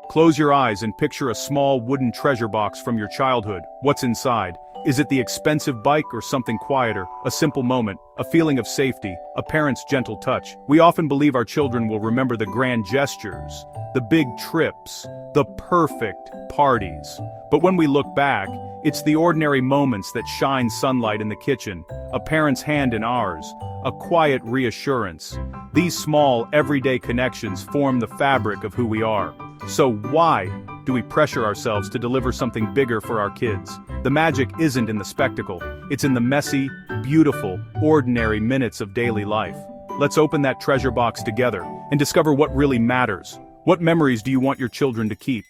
Close your eyes and picture a small wooden treasure box from your childhood. What's inside? Is it the expensive bike or something quieter, a simple moment, a feeling of safety, a parent's gentle touch? We often believe our children will remember the grand gestures, the big trips, the perfect parties. But when we look back, it's the ordinary moments that shine sunlight in the kitchen, a parent's hand in ours, a quiet reassurance. These small, everyday connections form the fabric of who we are. So why do we pressure ourselves to deliver something bigger for our kids? The magic isn't in the spectacle, it's in the messy, beautiful, ordinary minutes of daily life. Let's open that treasure box together and discover what really matters. What memories do you want your children to keep?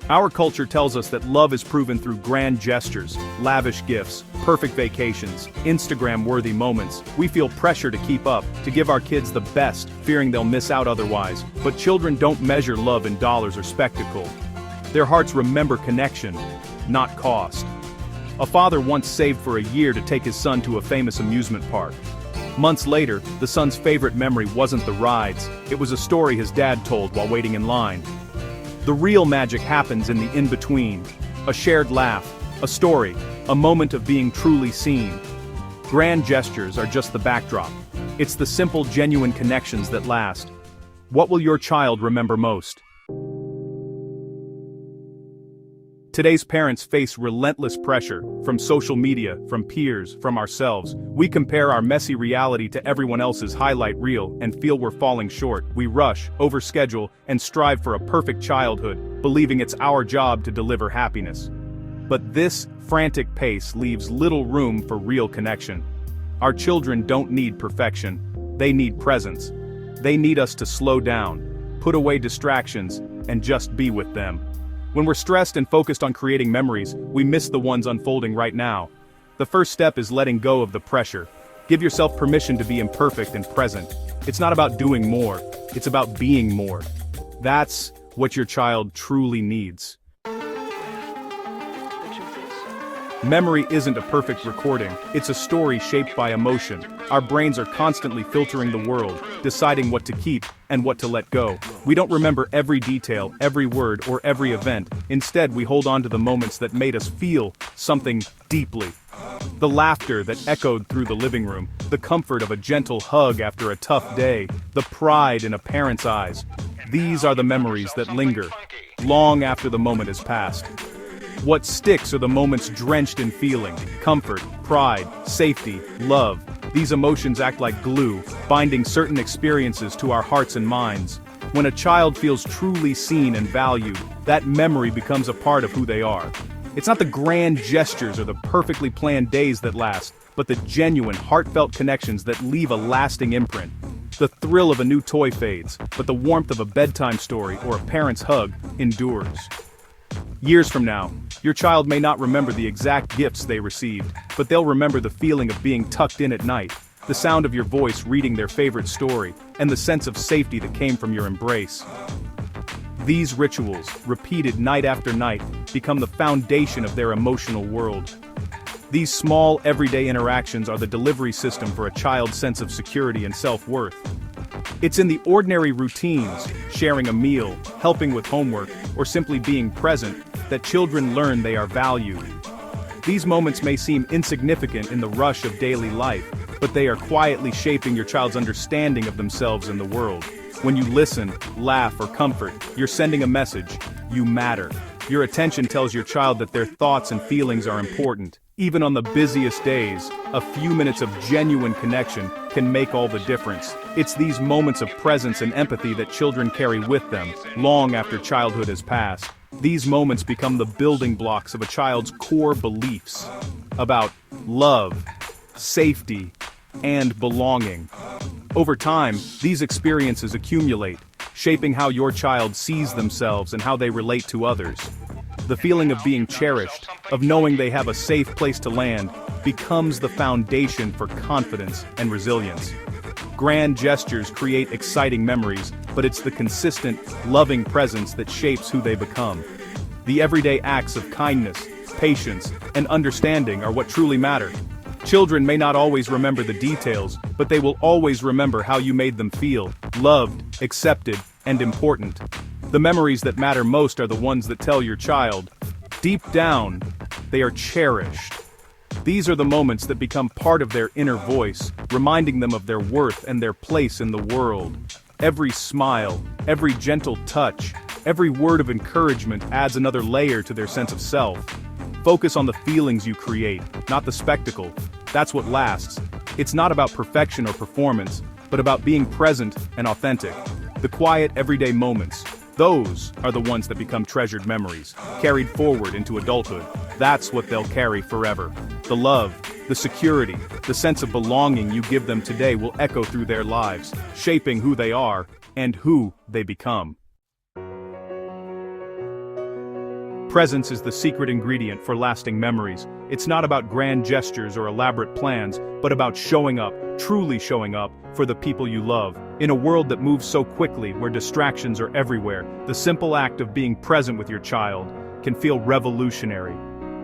Our culture tells us that love is proven through grand gestures, lavish gifts, perfect vacations, Instagram-worthy moments. We feel pressure to keep up, to give our kids the best, fearing they'll miss out otherwise. But children don't measure love in dollars or spectacle. Their hearts remember connection, not cost. A father once saved for a year to take his son to a famous amusement park. Months later, the son's favorite memory wasn't the rides, it was a story his dad told while waiting in line. The real magic happens in the in-between. A shared laugh, a story, a moment of being truly seen. Grand gestures are just the backdrop. It's the simple, genuine connections that last. What will your child remember most? Today's parents face relentless pressure, from social media, from peers, from ourselves. We compare our messy reality to everyone else's highlight reel and feel we're falling short. We rush, overschedule, and strive for a perfect childhood, believing it's our job to deliver happiness. But this frantic pace leaves little room for real connection. Our children don't need perfection, they need presence. They need us to slow down, put away distractions, and just be with them. When we're stressed and focused on creating memories, we miss the ones unfolding right now. The first step is letting go of the pressure. Give yourself permission to be imperfect and present. It's not about doing more, it's about being more. That's what your child truly needs. Memory isn't a perfect recording, it's a story shaped by emotion. Our brains are constantly filtering the world, deciding what to keep and what to let go. We don't remember every detail, every word, or every event. Instead, we hold on to the moments that made us feel something deeply. The laughter that echoed through the living room, the comfort of a gentle hug after a tough day, the pride in a parent's eyes. These are the memories that linger, long after the moment has passed. What sticks are the moments drenched in feeling, comfort, pride, safety, love. These emotions act like glue, binding certain experiences to our hearts and minds. When a child feels truly seen and valued, that memory becomes a part of who they are. It's not the grand gestures or the perfectly planned days that last, but the genuine, heartfelt connections that leave a lasting imprint. The thrill of a new toy fades, but the warmth of a bedtime story or a parent's hug endures. Years from now, your child may not remember the exact gifts they received, but they'll remember the feeling of being tucked in at night, the sound of your voice reading their favorite story, and the sense of safety that came from your embrace. These rituals, repeated night after night, become the foundation of their emotional world. These small, everyday interactions are the delivery system for a child's sense of security and self-worth. It's in the ordinary routines, sharing a meal, helping with homework, or simply being present, that children learn they are valued. These moments may seem insignificant in the rush of daily life, but they are quietly shaping your child's understanding of themselves and the world. When you listen, laugh, or comfort, you're sending a message: you matter. Your attention tells your child that their thoughts and feelings are important. Even on the busiest days, a few minutes of genuine connection can make all the difference. It's these moments of presence and empathy that children carry with them, long after childhood has passed. These moments become the building blocks of a child's core beliefs about love, safety, and belonging. Over time, these experiences accumulate, shaping how your child sees themselves and how they relate to others. The feeling of being cherished, of knowing they have a safe place to land, becomes the foundation for confidence and resilience. Grand gestures create exciting memories, but it's the consistent, loving presence that shapes who they become. The everyday acts of kindness, patience, and understanding are what truly matter. Children may not always remember the details, but they will always remember how you made them feel, loved, accepted, and important. The memories that matter most are the ones that tell your child, deep down, they are cherished. These are the moments that become part of their inner voice, reminding them of their worth and their place in the world. Every smile, every gentle touch, every word of encouragement adds another layer to their sense of self. Focus on the feelings you create, not the spectacle. That's what lasts. It's not about perfection or performance, but about being present and authentic. The quiet, everyday moments, those are the ones that become treasured memories, carried forward into adulthood. That's what they'll carry forever. The love, the security, the sense of belonging you give them today will echo through their lives, shaping who they are and who they become. Presence is the secret ingredient for lasting memories. It's not about grand gestures or elaborate plans, but about showing up, truly showing up, for the people you love. In a world that moves so quickly, where distractions are everywhere, the simple act of being present with your child can feel revolutionary.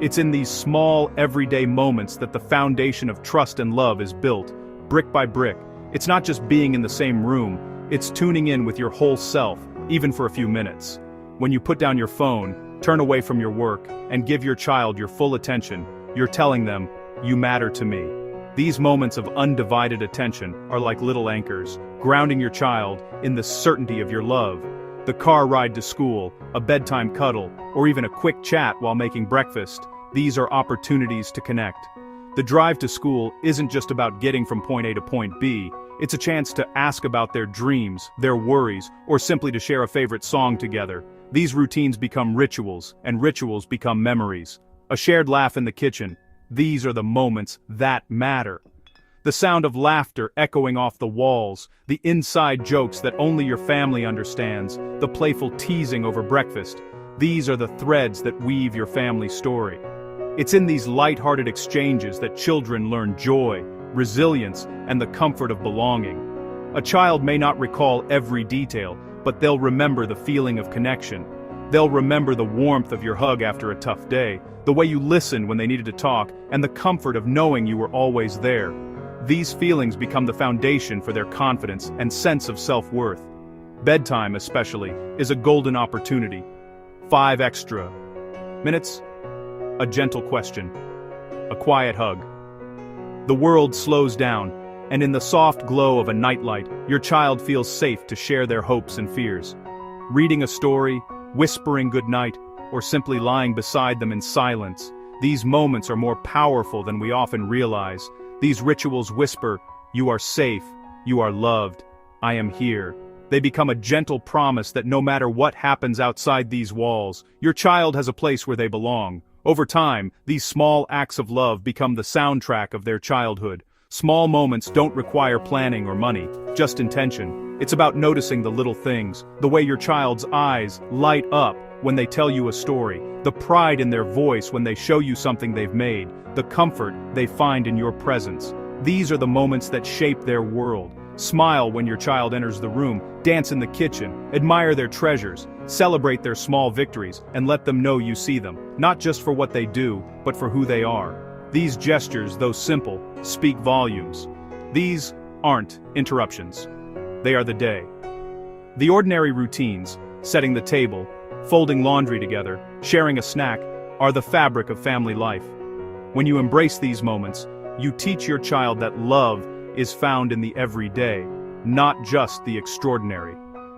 It's in these small, everyday moments that the foundation of trust and love is built, brick by brick. It's not just being in the same room, it's tuning in with your whole self, even for a few minutes. When you put down your phone, turn away from your work, and give your child your full attention, you're telling them, "You matter to me." These moments of undivided attention are like little anchors, grounding your child in the certainty of your love. The car ride to school, a bedtime cuddle, or even a quick chat while making breakfast, these are opportunities to connect. The drive to school isn't just about getting from point A to point B, it's a chance to ask about their dreams, their worries, or simply to share a favorite song together. These routines become rituals, and rituals become memories. A shared laugh in the kitchen, these are the moments that matter. The sound of laughter echoing off the walls, the inside jokes that only your family understands, the playful teasing over breakfast, these are the threads that weave your family story. It's in these light-hearted exchanges that children learn joy, resilience, and the comfort of belonging. A child may not recall every detail, but they'll remember the feeling of connection. They'll remember the warmth of your hug after a tough day, the way you listened when they needed to talk, and the comfort of knowing you were always there. These feelings become the foundation for their confidence and sense of self-worth. Bedtime, especially, is a golden opportunity. 5 extra minutes, a gentle question, a quiet hug. The world slows down, and in the soft glow of a nightlight, your child feels safe to share their hopes and fears. Reading a story, whispering goodnight, or simply lying beside them in silence, these moments are more powerful than we often realize. These rituals whisper, "You are safe, you are loved, I am here." They become a gentle promise that no matter what happens outside these walls, your child has a place where they belong. Over time, these small acts of love become the soundtrack of their childhood. Small moments don't require planning or money, just intention. It's about noticing the little things, the way your child's eyes light up when they tell you a story, the pride in their voice when they show you something they've made, the comfort they find in your presence. These are the moments that shape their world. Smile when your child enters the room, dance in the kitchen, admire their treasures, celebrate their small victories, and let them know you see them, not just for what they do, but for who they are. These gestures, though simple, speak volumes. These aren't interruptions. They are the day. The ordinary routines, setting the table, folding laundry together, sharing a snack, are the fabric of family life. When you embrace these moments, you teach your child that love is found in the everyday, not just the extraordinary.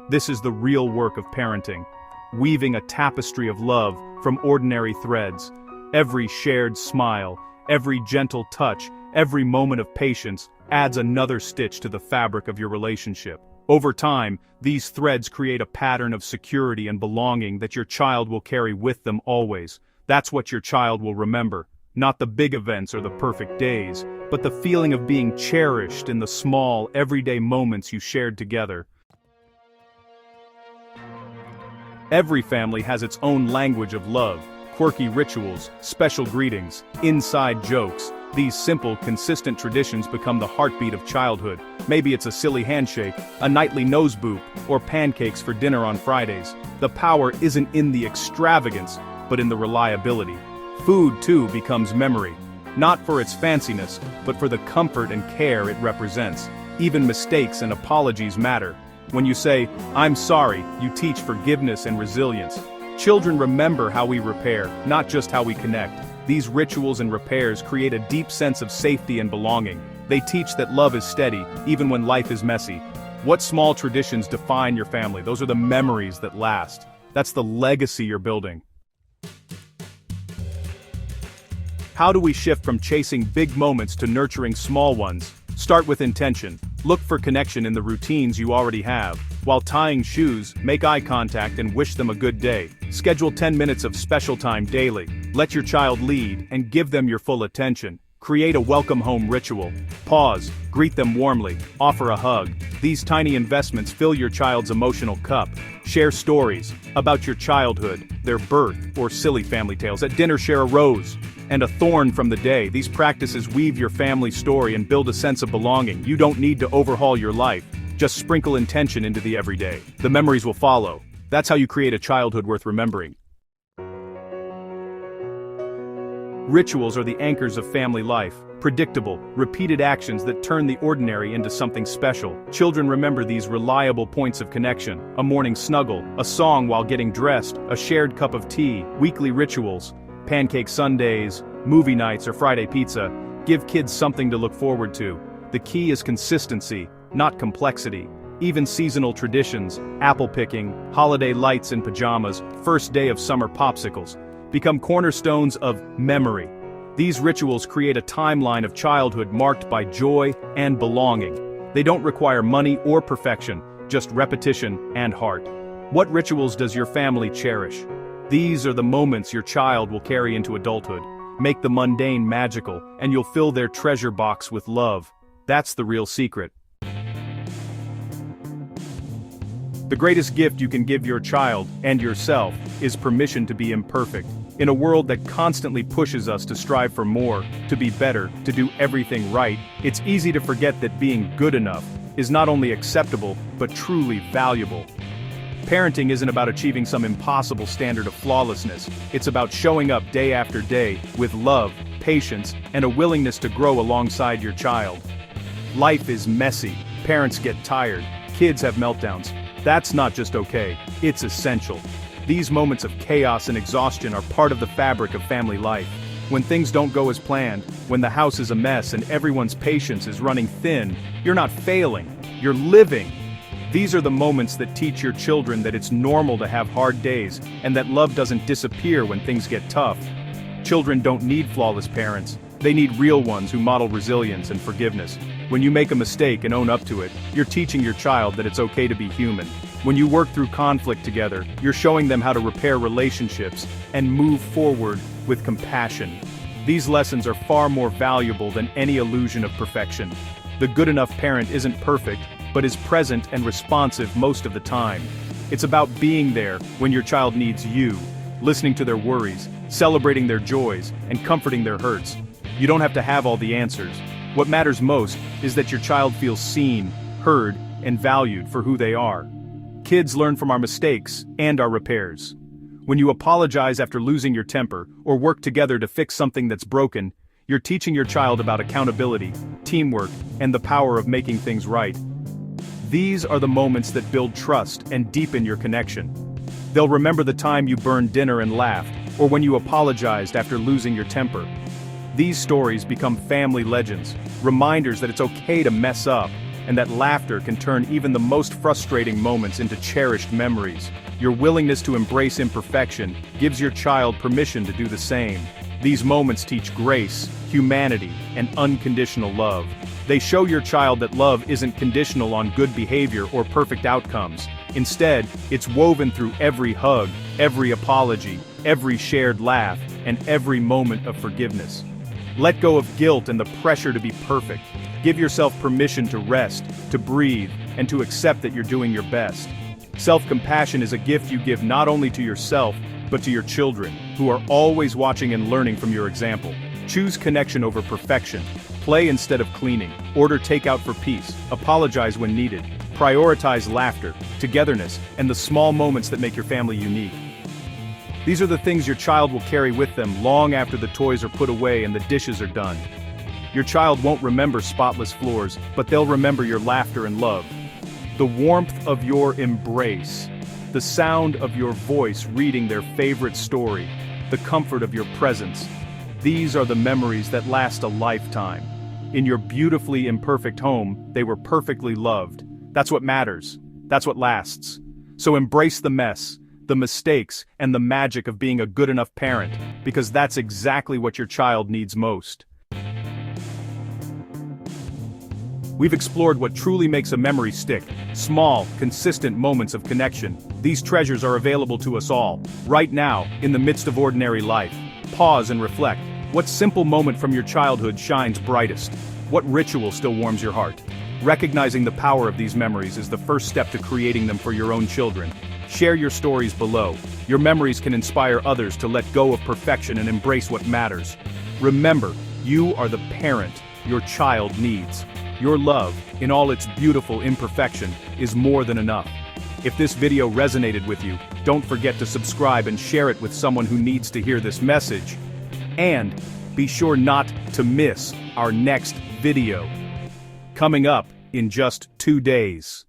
This is the real work of parenting, weaving a tapestry of love from ordinary threads. Every shared smile, every gentle touch, every moment of patience adds another stitch to the fabric of your relationship. Over time, these threads create a pattern of security and belonging that your child will carry with them always. That's what your child will remember. Not the big events or the perfect days, but the feeling of being cherished in the small, everyday moments you shared together. Every family has its own language of love, quirky rituals, special greetings, inside jokes. These simple, consistent traditions become the heartbeat of childhood. Maybe it's a silly handshake, a nightly nose boop, or pancakes for dinner on Fridays. The power isn't in the extravagance, but in the reliability. Food, too, becomes memory. not for its fanciness, but for the comfort and care it represents. Even mistakes and apologies matter. When you say, "I'm sorry," you teach forgiveness and resilience. Children remember how we repair, not just how we connect. These rituals and repairs create a deep sense of safety and belonging. They teach that love is steady, even when life is messy. What small traditions define your family? Those are the memories that last. That's the legacy you're building. How do we shift from chasing big moments to nurturing small ones? Start with intention. Look for connection in the routines you already have. While tying shoes, make eye contact and wish them a good day. Schedule 10 minutes of special time daily. Let your child lead and give them your full attention. Create a welcome home ritual. Pause, greet them warmly, offer a hug. These tiny investments fill your child's emotional cup. Share stories about your childhood, their birth, or silly family tales. At dinner, share a rose and a thorn from the day. These practices weave your family story and build a sense of belonging. You don't need to overhaul your life. Just sprinkle intention into the everyday. The memories will follow. That's how you create a childhood worth remembering. Rituals are the anchors of family life. Predictable, repeated actions that turn the ordinary into something special. Children remember these reliable points of connection. A morning snuggle, a song while getting dressed, a shared cup of tea, weekly rituals, pancake Sundays, movie nights, or Friday pizza. Give kids something to look forward to. The key is consistency, not complexity. Even seasonal traditions, apple picking, holiday lights in pajamas, first day of summer popsicles, become cornerstones of memory. These rituals create a timeline of childhood marked by joy and belonging. They don't require money or perfection, just repetition and heart. What rituals does your family cherish? These are the moments your child will carry into adulthood. Make the mundane magical, and you'll fill their treasure box with love. That's the real secret. The greatest gift you can give your child, and yourself, is permission to be imperfect. In a world that constantly pushes us to strive for more, to be better, to do everything right, it's easy to forget that being good enough is not only acceptable, but truly valuable. Parenting isn't about achieving some impossible standard of flawlessness. It's about showing up day after day with love, patience, and a willingness to grow alongside your child. Life is messy. Parents get tired. Kids have meltdowns. That's not just okay, it's essential. These moments of chaos and exhaustion are part of the fabric of family life. When things don't go as planned, when the house is a mess and everyone's patience is running thin, you're not failing, you're living. These are the moments that teach your children that it's normal to have hard days and that love doesn't disappear when things get tough. Children don't need flawless parents. They need real ones who model resilience and forgiveness. When you make a mistake and own up to it, you're teaching your child that it's okay to be human. When you work through conflict together, you're showing them how to repair relationships and move forward with compassion. These lessons are far more valuable than any illusion of perfection. The good enough parent isn't perfect, but is present and responsive most of the time. It's about being there when your child needs you, listening to their worries, celebrating their joys, and comforting their hurts. You don't have to have all the answers. What matters most is that your child feels seen, heard, and valued for who they are. Kids learn from our mistakes and our repairs. When you apologize after losing your temper, or work together to fix something that's broken, you're teaching your child about accountability, teamwork, and the power of making things right. These are the moments that build trust and deepen your connection. They'll remember the time you burned dinner and laughed, or when you apologized after losing your temper. These stories become family legends, reminders that it's okay to mess up, and that laughter can turn even the most frustrating moments into cherished memories. Your willingness to embrace imperfection gives your child permission to do the same. These moments teach grace, humanity, and unconditional love. They show your child that love isn't conditional on good behavior or perfect outcomes. Instead, it's woven through every hug, every apology, every shared laugh, and every moment of forgiveness. Let go of guilt and the pressure to be perfect. Give yourself permission to rest, to breathe, and to accept that you're doing your best. Self-compassion is a gift you give not only to yourself, but to your children, who are always watching and learning from your example. Choose connection over perfection. Play instead of cleaning. Order takeout for peace. Apologize when needed. Prioritize laughter, togetherness, and the small moments that make your family unique. These are the things your child will carry with them long after the toys are put away and the dishes are done. Your child won't remember spotless floors, but they'll remember your laughter and love. The warmth of your embrace. The sound of your voice reading their favorite story. The comfort of your presence. These are the memories that last a lifetime. In your beautifully imperfect home, they were perfectly loved. That's what matters. That's what lasts. So embrace the mess, the mistakes, and the magic of being a good enough parent, because that's exactly what your child needs most. We've explored what truly makes a memory stick, small, consistent moments of connection. These treasures are available to us all, right now, in the midst of ordinary life. Pause and reflect. What simple moment from your childhood shines brightest? What ritual still warms your heart? Recognizing the power of these memories is the first step to creating them for your own children. Share your stories below. Your memories can inspire others to let go of perfection and embrace what matters. Remember, you are the parent your child needs. Your love, in all its beautiful imperfection, is more than enough. If this video resonated with you, don't forget to subscribe and share it with someone who needs to hear this message. And be sure not to miss our next video, coming up in just 2 days.